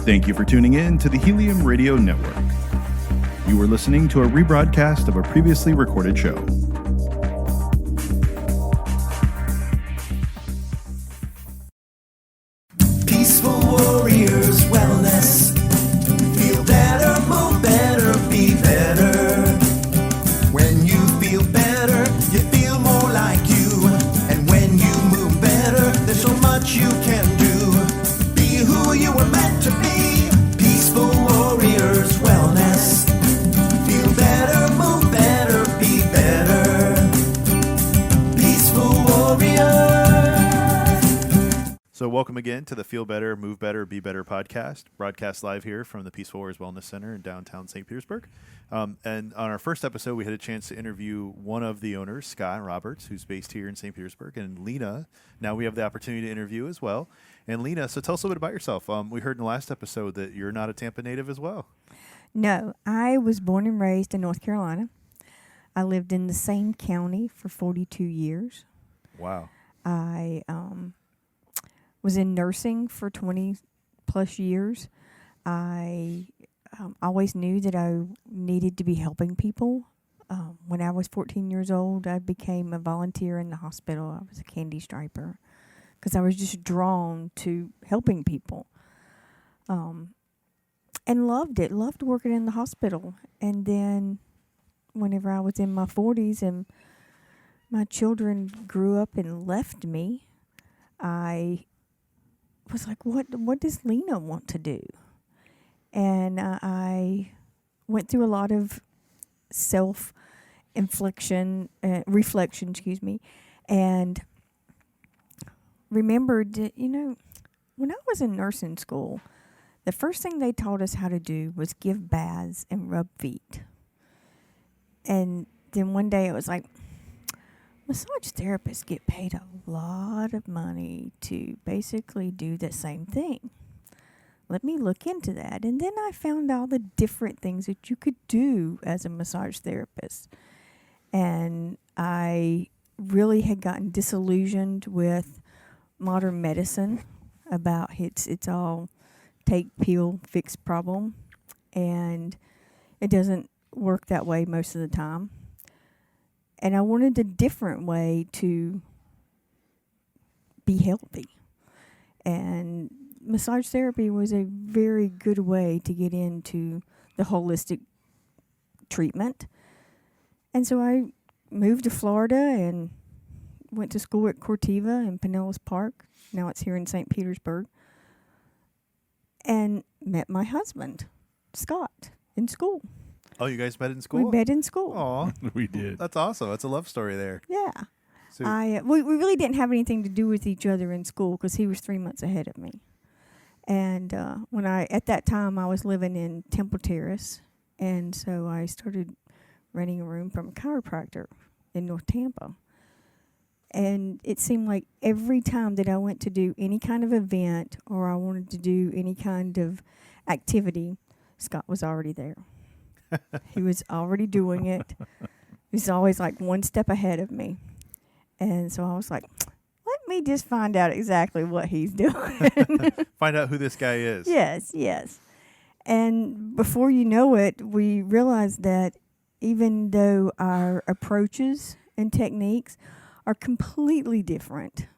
Thank you for tuning in to the Helium Radio Network. You are listening to a rebroadcast of a previously recorded show. Peaceful Warriors Wellness. Feel better, move better, be better. When you feel better, you feel more like you. And when you move better, there's so much you can do. Be who you were meant to be. Peaceful Warriors Wellness. Feel better, move better, be better. Peaceful Warriors. So welcome again to the Feel Better, Move Better, Be Better podcast, broadcast live here from the Peaceful Warriors Wellness Center in downtown St. Petersburg. And on our first episode, we had a chance to interview one of the owners, Scott Roberts, who's based here in St. Petersburg, and Lena. Now we have the opportunity to interview as well. And Lena, so tell us a little bit about yourself. We heard in the last episode that you're not a Tampa native as well. No, I was born and raised in North Carolina. I lived in the same county for 42 years. Wow. I was in nursing for 20 plus years. I always knew that I needed to be helping people. When I was 14 years old, I became a volunteer in the hospital. I was a candy striper because I was just drawn to helping people. And loved it, loved working in the hospital. And then whenever I was in my 40s and my children grew up and left me, I was like, what does Lena want to do? And I went through a lot of reflection, and remembered that, when I was in nursing school, the first thing they taught us how to do was give baths and rub feet. And then one day it was like, massage therapists get paid a lot of money to basically do the same thing. Let me look into that. And then I found all the different things that you could do as a massage therapist. And I really had gotten disillusioned with modern medicine about it's all take, pill, fix problem. And it doesn't work that way most of the time. And I wanted a different way to be healthy. And massage therapy was a very good way to get into the holistic treatment. And so I moved to Florida and went to school at Cortiva in Pinellas Park. Now it's here in St. Petersburg. And met my husband, Scott, in school. Oh, you guys met in school? We met in school. Aw. We did. That's awesome. That's a love story there. Yeah. So, We really didn't have anything to do with each other in school because he was 3 months ahead of me. And at that time, I was living in Temple Terrace. And so I started renting a room from a chiropractor in North Tampa. And it seemed like every time that I went to do any kind of event or I wanted to do any kind of activity, Scott was already there. He was already doing it. He was always like one step ahead of me. And so I was like, let me just find out exactly what he's doing. find out who this guy is. Yes. And before you know it, we realized that even though our approaches and techniques are completely different,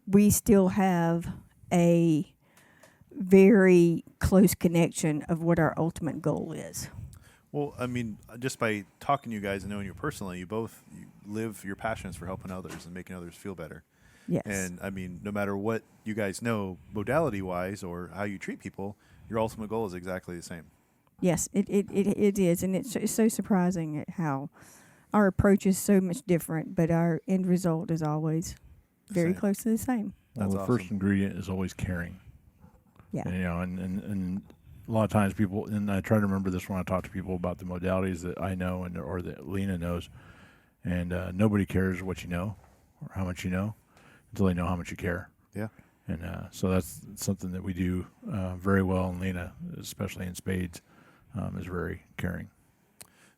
we still have a very close connection of what our ultimate goal is. Well, I mean, just by talking to you guys and knowing you personally, you live your passions for helping others and making others feel better. Yes. And, I mean, no matter what you guys know modality-wise or how you treat people, your ultimate goal is exactly the same. Yes, it is. And it's so surprising at how our approach is so much different, but our end result is always very Same. close to the same. Well, the awesome. first ingredient is always caring. Yeah. And a lot of times people, and I try to remember this when I talk to people about the modalities that I know or that Lena knows, and nobody cares what you know or how much you know until they know how much you care. Yeah. And so that's something that we do very well, and Lena, especially in spades, is very caring.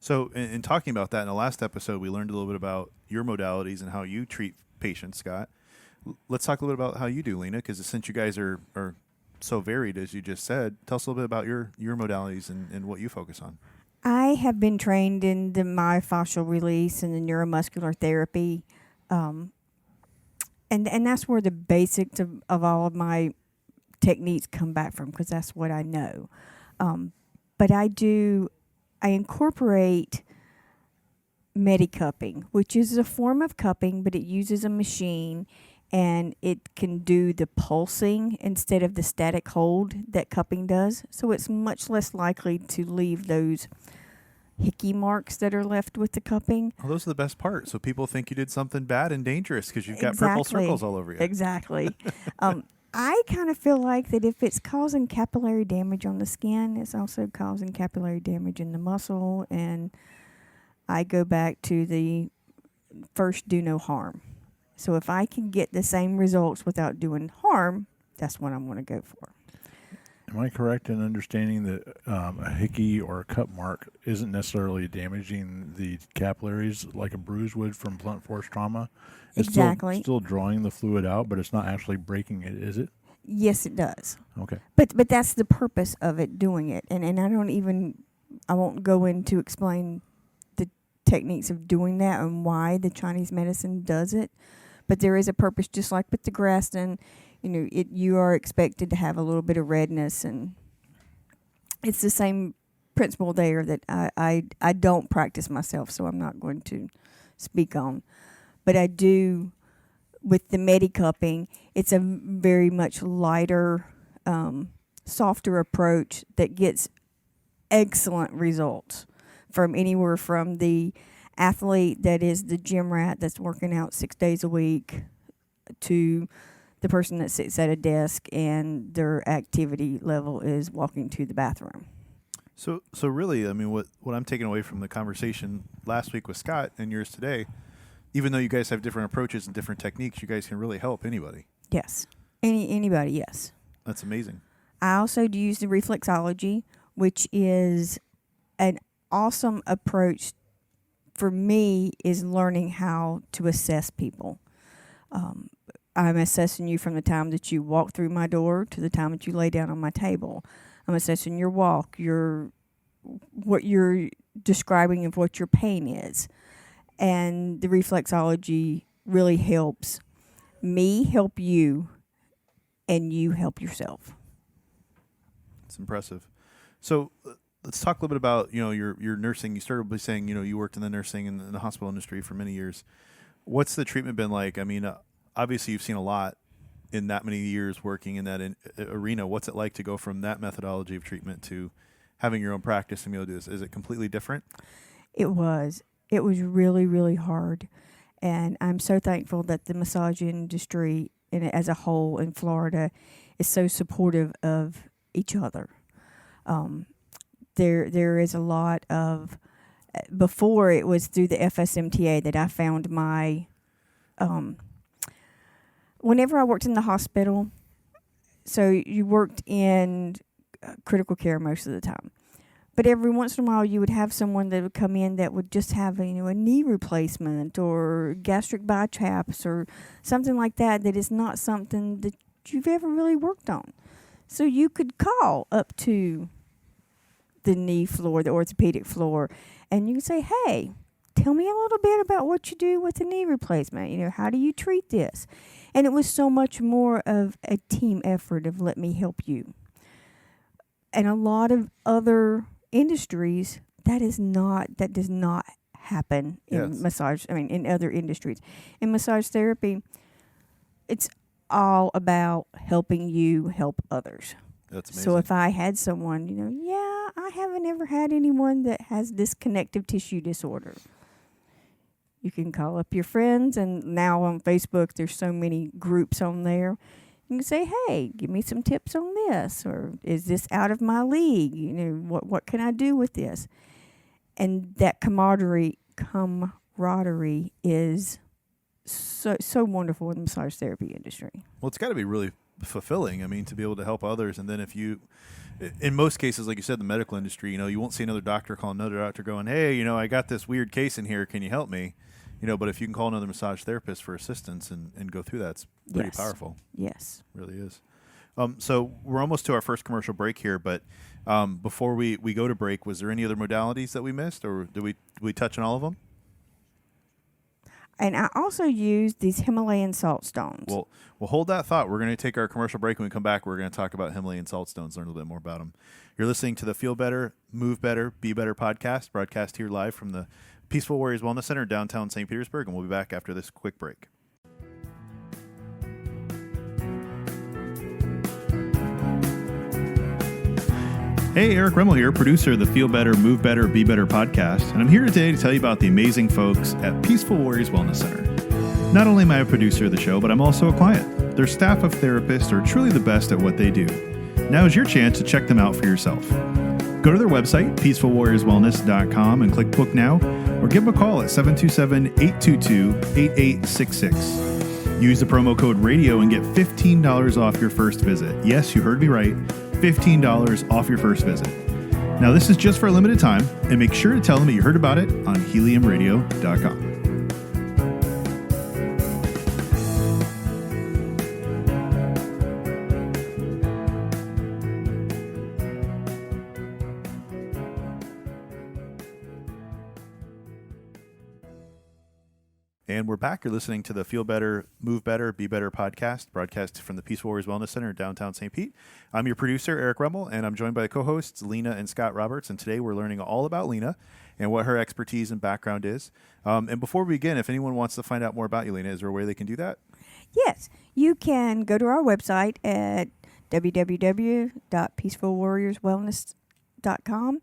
So in talking about that, in the last episode, we learned a little bit about your modalities and how you treat patients, Scott. Let's talk a little bit about how you do, Lena, because since you guys are so varied, as you just said. Tell us a little bit about your modalities and what you focus on. I have been trained in the myofascial release and the neuromuscular therapy. And that's where the basics of all of my techniques come back from, because that's what I know. But I incorporate medicupping, which is a form of cupping, but it uses a machine, and it can do the pulsing instead of the static hold that cupping does. So it's much less likely to leave those hickey marks that are left with the cupping. Oh, those are the best part. So people think you did something bad and dangerous because you've got purple circles all over you. Exactly. I kind of feel like that if it's causing capillary damage on the skin, it's also causing capillary damage in the muscle. And I go back to the first do no harm. So if I can get the same results without doing harm, that's what I'm going to go for. Am I correct in understanding that a hickey or a cut mark isn't necessarily damaging the capillaries like a bruise would from blunt force trauma? It's Exactly. still drawing the fluid out, but it's not actually breaking it, is it? Yes, it does. Okay. But that's the purpose of it, doing it. And I won't go in to explain the techniques of doing that and why the Chinese medicine does it. But there is a purpose, just like with the Graston. You are expected to have a little bit of redness, and it's the same principle there that I don't practice myself, so I'm not going to speak on. But I do, with the medicupping, it's a very much lighter, softer approach that gets excellent results from anywhere from the athlete that is the gym rat that's working out 6 days a week to the person that sits at a desk and their activity level is walking to the bathroom. So really, I mean, what I'm taking away from the conversation last week with Scott and yours today, even though you guys have different approaches and different techniques, you guys can really help anybody. Yes. Anybody, yes. That's amazing. I also do use the reflexology, which is an awesome approach for me, is learning how to assess people. I'm assessing you from the time that you walk through my door to the time that you lay down on my table. I'm assessing your walk, what you're describing of what your pain is. And the reflexology really helps me help you, and you help yourself. It's impressive. So let's talk a little bit about, your nursing. You started by saying, you worked in the nursing and in the hospital industry for many years. What's the treatment been like? I mean, obviously you've seen a lot in that many years working in that arena. What's it like to go from that methodology of treatment to having your own practice and be able to do this? Is it completely different? It was really, really hard. And I'm so thankful that the massage industry as a whole in Florida is so supportive of each other. There is a lot of, before it was through the FSMTA that I found my, whenever I worked in the hospital, so you worked in critical care most of the time. But every once in a while, you would have someone that would come in that would just have a knee replacement or gastric bypass or something like that is not something that you've ever really worked on. So you could call up to the knee floor, the orthopedic floor, and you can say, hey, tell me a little bit about what you do with the knee replacement. How do you treat this? And it was so much more of a team effort of let me help you. And a lot of other industries, that does not happen in massage. I mean, in other industries. In massage therapy, it's all about helping you help others. That's amazing. So if I had someone, I haven't ever had anyone that has this connective tissue disorder. You can call up your friends, and now on Facebook, there's so many groups on there. You can say, hey, give me some tips on this, or is this out of my league? What can I do with this? And that camaraderie is so wonderful in the massage therapy industry. Well, it's got to be really fulfilling. I mean, to be able to help others. And then if you, in most cases, like you said, the medical industry, you won't see another doctor call another doctor going, hey, I got this weird case in here. Can you help me? But if you can call another massage therapist for assistance and go through that, it's pretty powerful. Yes. It really is. So we're almost to our first commercial break here, but before we go to break, was there any other modalities that we missed, or did we touch on all of them? And I also use these Himalayan salt stones. Well, hold that thought. We're going to take our commercial break. When we come back, we're going to talk about Himalayan salt stones, learn a little bit more about them. You're listening to the Feel Better, Move Better, Be Better podcast, broadcast here live from the Peaceful Warriors Wellness Center, downtown St. Petersburg, and we'll be back after this quick break. Hey, Eric Remmel here, producer of the Feel Better, Move Better, Be Better podcast, and I'm here today to tell you about the amazing folks at Peaceful Warriors Wellness Center. Not only am I a producer of the show, but I'm also a client. Their staff of therapists are truly the best at what they do. Now is your chance to check them out for yourself. Go to their website, peacefulwarriorswellness.com, and click Book Now, or give them a call at 727-822-8866. Use the promo code RADIO and get $15 off your first visit. Yes, you heard me right. $15 off your first visit. Now, this is just for a limited time, and make sure to tell them that you heard about it on heliumradio.com. And we're back. You're listening to the Feel Better, Move Better, Be Better podcast, broadcast from the Peaceful Warriors Wellness Center in downtown St. Pete. I'm your producer, Eric Remmel, and I'm joined by the co-hosts, Lena and Scott Roberts. And today we're learning all about Lena and what her expertise and background is. And before we begin, if anyone wants to find out more about you, Lena, is there a way they can do that? Yes, you can go to our website at www.peacefulwarriorswellness.com.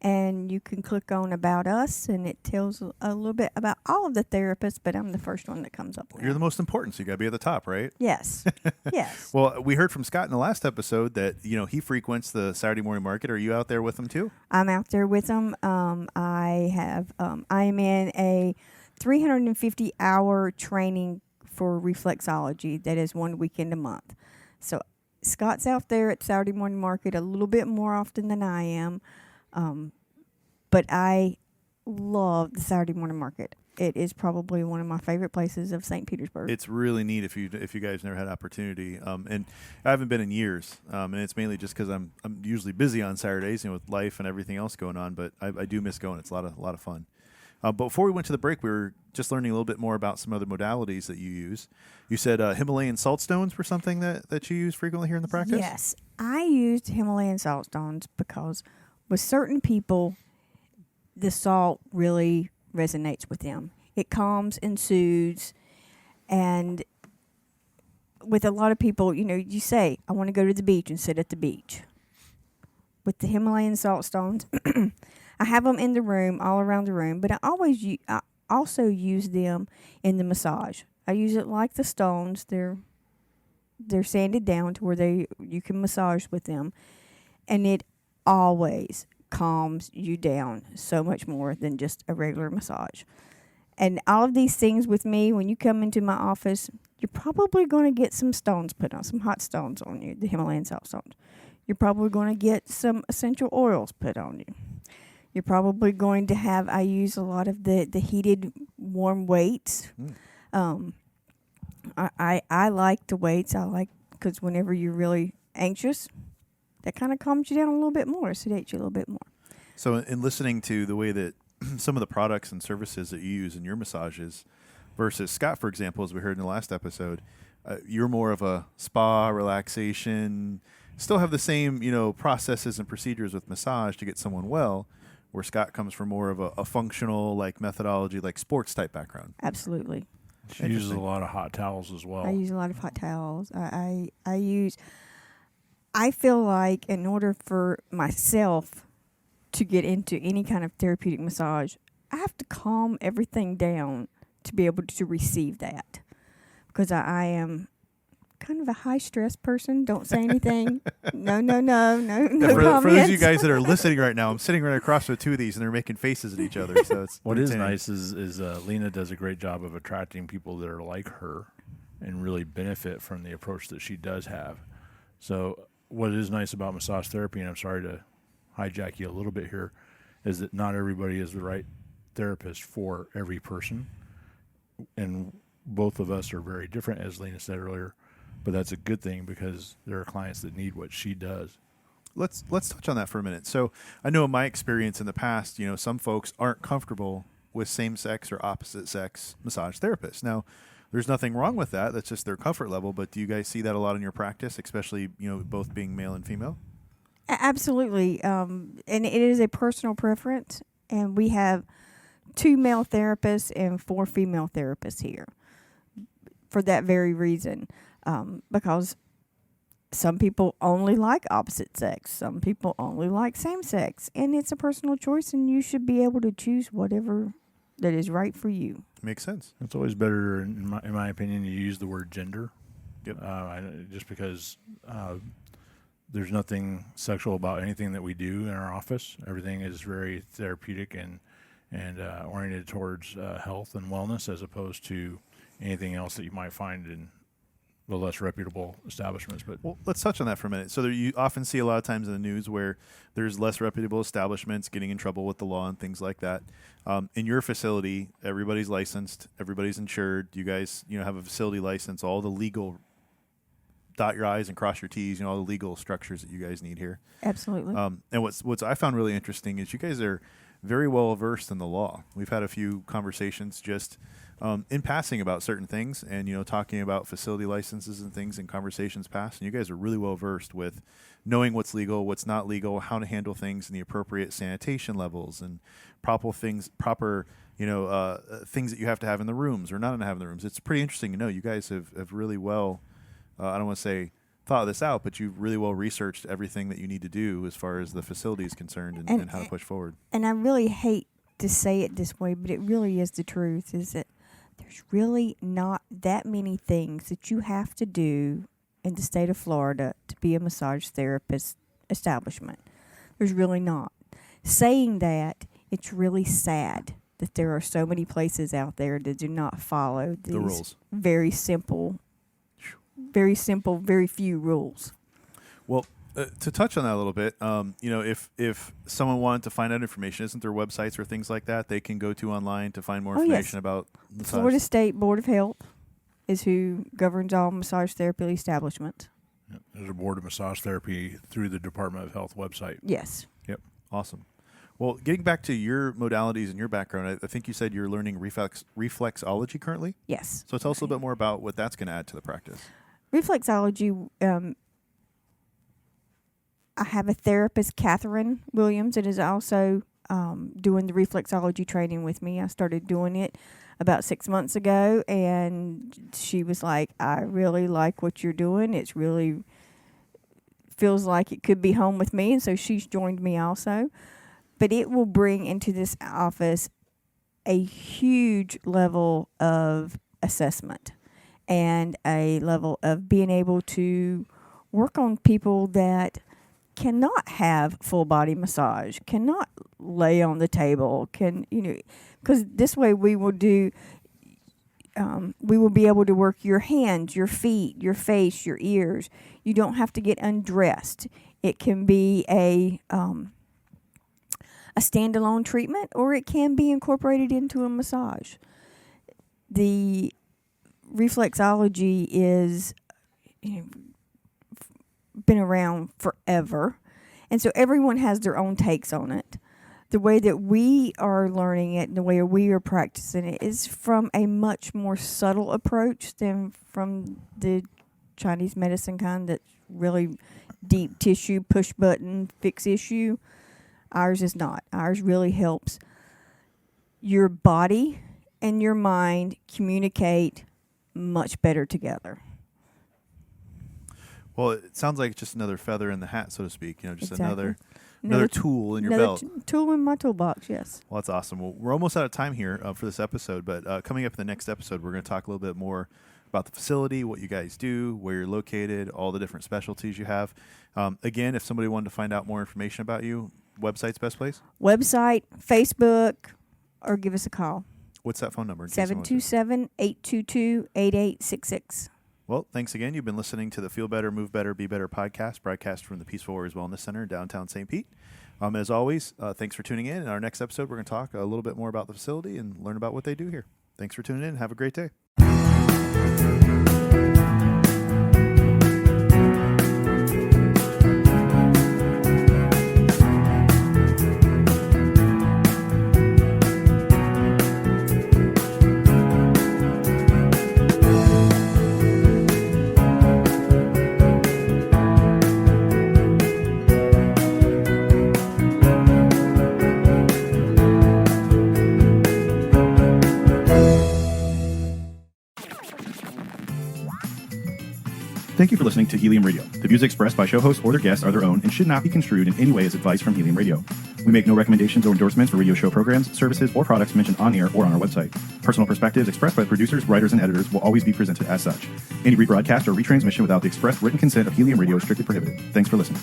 And you can click on About Us, and it tells a little bit about all of the therapists, but I'm the first one that comes up there. You're the most important, so you got to be at the top, right? Yes. Yes. Well, we heard from Scott in the last episode that, he frequents the Saturday morning market. Are you out there with him too? I'm out there with them. I am in a 350-hour training for reflexology that is one weekend a month. So Scott's out there at Saturday morning market a little bit more often than I am. But I love the Saturday morning market. It is probably one of my favorite places of St. Petersburg. It's really neat if you guys never had opportunity. And I haven't been in years. And it's mainly just because I'm usually busy on Saturdays, with life and everything else going on. But I do miss going. It's a lot of fun. But before we went to the break, we were just learning a little bit more about some other modalities that you use. You said Himalayan salt stones were something that you use frequently here in the practice? Yes, I used Himalayan salt stones because with certain people, the salt really resonates with them. It calms and soothes. And with a lot of people, you say, I want to go to the beach and sit at the beach. With the Himalayan salt stones, I have them in the room, all around the room, but I also use them in the massage. I use it like the stones. They're sanded down to where you can massage with them. And it always calms you down so much more than just a regular massage. And all of these things with me, when you come into my office, you're probably going to get some stones put on, some hot stones on you, the Himalayan salt stones. You're probably going to get some essential oils put on you. You're probably going to have, I use a lot of the heated warm weights. I like the weights. Because whenever you're really anxious, that kind of calms you down a little bit more, sedates you a little bit more. So in listening to the way that some of the products and services that you use in your massages versus Scott, for example, as we heard in the last episode, you're more of a spa, relaxation, still have the same, processes and procedures with massage to get someone well, where Scott comes from more of a functional, methodology, sports type background. Absolutely. She uses a lot of hot towels as well. I use a lot of hot towels. I feel like in order for myself to get into any kind of therapeutic massage, I have to calm everything down to be able to receive that. Because I am kind of a high-stress person. Don't say anything. No for those of you guys that are listening right now, I'm sitting right across from two of these, and they're making faces at each other. So it's what is nice is Lena does a great job of attracting people that are like her and really benefit from the approach that she does have. So what is nice about massage therapy, and I'm sorry to hijack you a little bit here, is that not everybody is the right therapist for every person. And both of us are very different, as Lena said earlier. but that's a good thing because there are clients that need what she does. Let's touch on that for a minute. So I know in my experience in the past, some folks aren't comfortable with same-sex or opposite-sex massage therapists. Now, there's nothing wrong with that. That's just their comfort level. But do you guys see that a lot in your practice, especially both being male and female? Absolutely, and it is a personal preference. And we have 2 male therapists and 4 female therapists here for that very reason, because some people only like opposite sex. Some people only like same sex. And it's a personal choice, and you should be able to choose whatever that is right for you. Makes sense. It's always better, in my opinion, to use the word gender. Yep. Just because there's nothing sexual about anything that we do in our office. Everything is very therapeutic and oriented towards health and wellness, as opposed to anything else that you might find in the less reputable establishments. But well, let's touch on that for a minute. So you often see a lot of times in the news where there's less reputable establishments getting in trouble with the law and things like that. In your facility, everybody's licensed, everybody's insured. You guys, have a facility license, all the legal dot your I's and cross your T's, all the legal structures that you guys need here. Absolutely. And what's I found really interesting is you guys are very well versed in the law. We've had a few conversations just in passing about certain things, and talking about facility licenses and things in conversations past. And you guys are really well versed with knowing what's legal, what's not legal, how to handle things in the appropriate sanitation levels, and proper things that you have to have in the rooms or not to have in the rooms. It's pretty interesting to know. You guys have really well, I don't want to say thought this out, but you've really well researched everything that you need to do as far as the facility is concerned and how to push forward. And I really hate to say it this way, but it really is the truth, is that there's really not that many things that you have to do in the state of Florida to be a massage therapist establishment. There's really not. Saying that, it's really sad that there are so many places out there that do not follow these the rules. very simple, very few rules. Well, to touch on that a little bit, if someone wanted to find out information, isn't there websites or things like that they can go to online to find more information about massage? Florida State Board of Health is who governs all massage therapy establishments. there's a board of massage therapy through the Department of Health website. Yes. Yep. Awesome. Well, getting back to your modalities and your background, I think you said you're learning reflexology currently? Yes. So tell us a little bit more about what that's going to add to the practice. Reflexology, I have a therapist, Catherine Williams, that is also doing the reflexology training with me. I started doing it about 6 months ago, and she was like, I really like what you're doing. It's really feels like it could be home with me, and so she's joined me also. But it will bring into this office a huge level of assessment and a level of being able to work on people that cannot have full body massage, cannot lay on the table, because this way we will be able to work your hands, your feet, your face, your ears. You don't have to get undressed. It can be a standalone treatment, or it can be incorporated into a massage. The reflexology is been around forever, and so everyone has their own takes on it. The way that we are learning it and the way we are practicing it is from a much more subtle approach than from the Chinese medicine kind that's really deep tissue, push button, fix issue. Ours is not. Ours really helps your body and your mind communicate much better together. Well, it sounds like just another feather in the hat, so to speak. Just Exactly. another tool in your belt. Tool in my toolbox, yes. Well, that's awesome. Well, we're almost out of time here for this episode, but coming up in the next episode, we're going to talk a little bit more about the facility, what you guys do, where you're located, all the different specialties you have. Again, if somebody wanted to find out more information about you, website's best place? Website, Facebook, or give us a call. What's that phone number? 727-822-8866. Well, thanks again. You've been listening to the Feel Better, Move Better, Be Better podcast, broadcast from the Peaceful Warriors Wellness Center in downtown St. Pete. As always, thanks for tuning in. In our next episode, we're going to talk a little bit more about the facility and learn about what they do here. Thanks for tuning in. Have a great day. Thank you for listening to Helium Radio. The views expressed by show hosts or their guests are their own and should not be construed in any way as advice from Helium Radio. We make no recommendations or endorsements for radio show programs, services, or products mentioned on air or on our website. Personal perspectives expressed by the producers, writers, and editors will always be presented as such. Any rebroadcast or retransmission without the express written consent of Helium Radio is strictly prohibited. Thanks for listening.